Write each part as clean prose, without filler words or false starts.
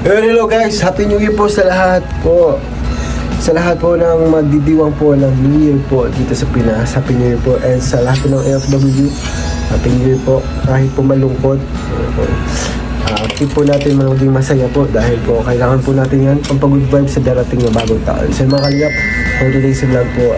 Hello guys, Happy New Year po sa lahat po. Sa lahat po ng magdidiwang po ng New Year po dito sa Pinas. Happy New Year po. And sa lahat po ng AFW, Happy New Year po. Kahit po malungkot, keep po natin maging masaya po dahil po kailangan po natin yan ang pag-good vibe sa darating na bagong taon. So mga kalingap, for today's vlog po,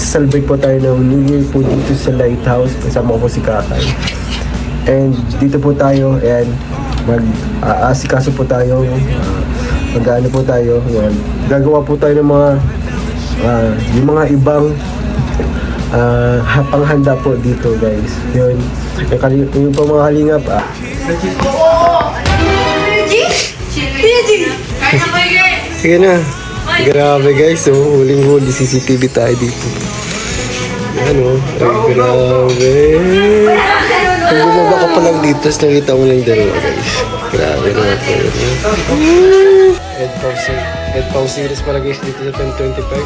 celebrate po tayo ng New Year po dito sa Lighthouse. Kasama ko po si Kakay. And dito po tayo and mag-aasikaso po tayo, mag-ano po tayo, yan. Gagawa po tayo ng mga yung mga ibang panghanda po dito guys. Yun, yung po mga kalingap sige na, grabe guys, so huling-huli CCTV tayo dito. Ano, ay grabe. Kung bumaba ka pa lang dito, tapos nakita mo lang dalawa guys. Grabe naman po yun. Head pau series pala guys dito sa 1025.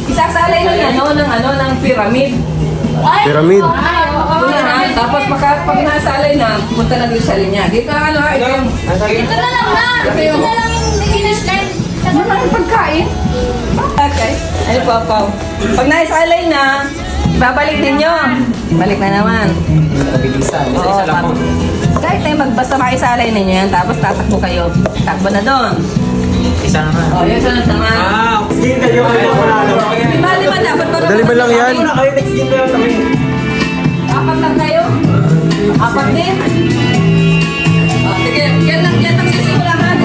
Isasalay ng pyramid. Pyramid? Tapos pag nasalay na, punta na doon sa linya. Dito ito yung... Ito na lang na! Ito na lang yung finish line. Maraming pagkain. Okay. Ay, Papaw. Pag naisalay na, babalik ninyo. Balik na naman. Kabilisan. Isa lang po. Kahit tayo basta maisalay ninyo yan, tapos tatakbo kayo. Takbo na doon. Isa naman. Yun sunod naman. Sige kayo. Lima dapat pa. Dali ba lang yan? Kayo next game kayo kami. Apat lang kayo? Apat din? Sige, yan lang sisimulahan.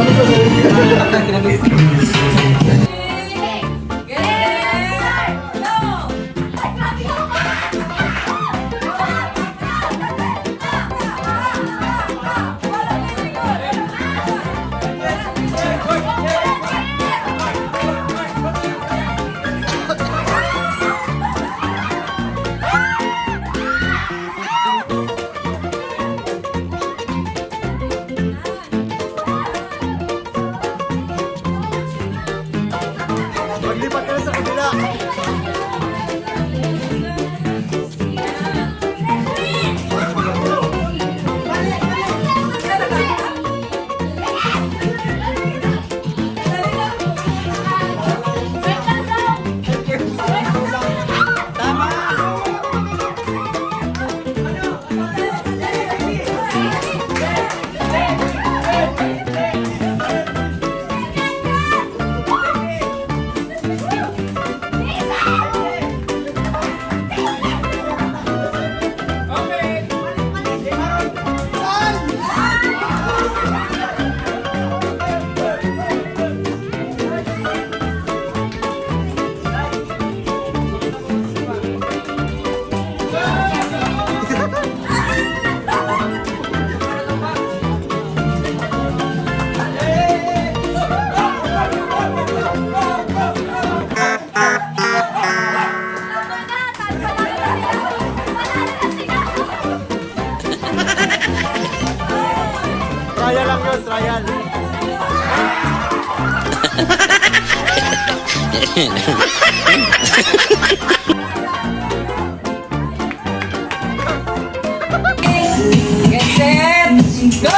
Trial lang yun, trial. Get set, go!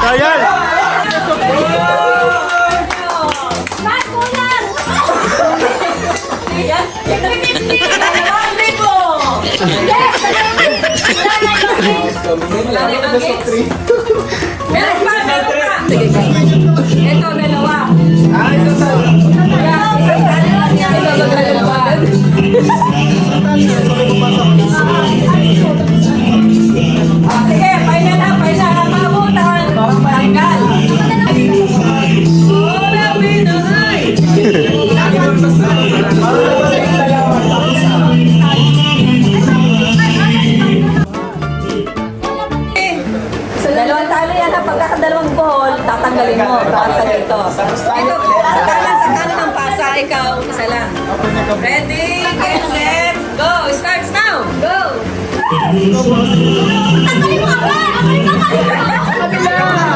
Trial! Mas kulang! Yan, dalawang libo! Yes! Wala na ibang gates. Meron pa, meron pa. Ito, dalawa. Ito, dalawa. Sige, final na, final. Ang maabutan. Tanggal. Hola, Pinay! Dalawang talo yan ha. Pagkakadalawang ball, tatanggalin mo. Pasa dito. Ito, sa kanan ng pasa, ikaw, isa lang. Ready, get set, go! Starts now! Go! Tanggalin mo agad! Tanggalin mo!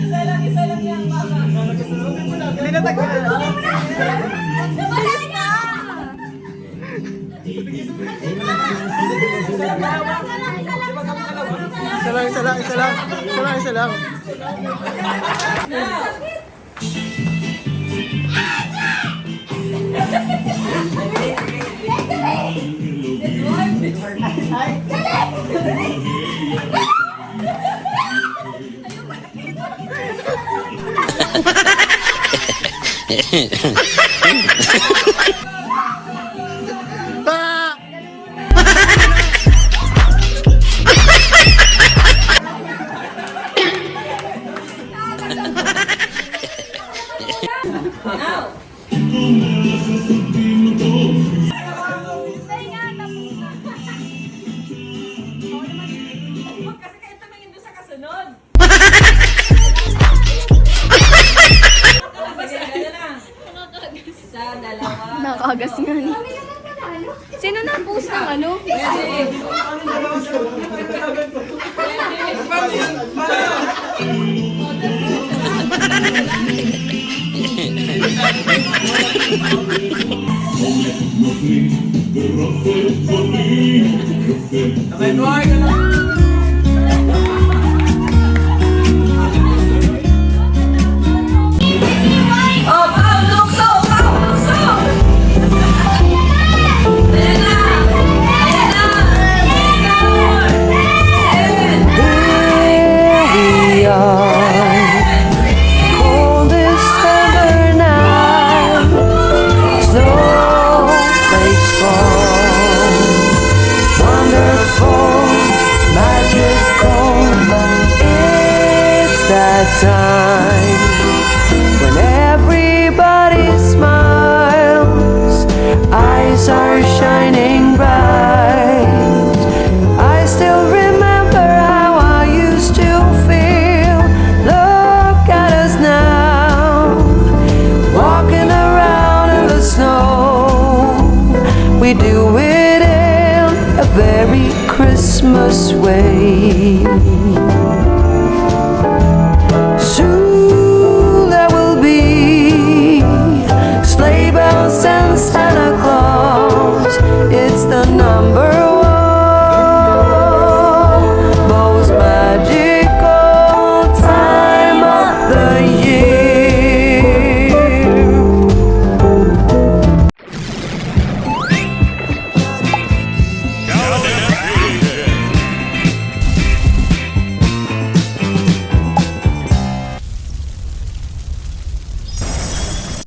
Isa lang yan, mama. Wala na! Isa lang. Now! Kasi kayo tumingin doon sa kasunod. Sige, gano'n na. Isa, dalawa. Nakagas nga ni. Sino na post ng ano? Oh, Pao, lukso! Pao, lukso! Ayan na! Ayan na! We are cold December night, snowflakes fall, wonderful, magical. It's that time when everybody smiles, eyes are shining bright. I still remember how I used to feel. Look at us now, walking around in the snow. We do it in a very Christmas way.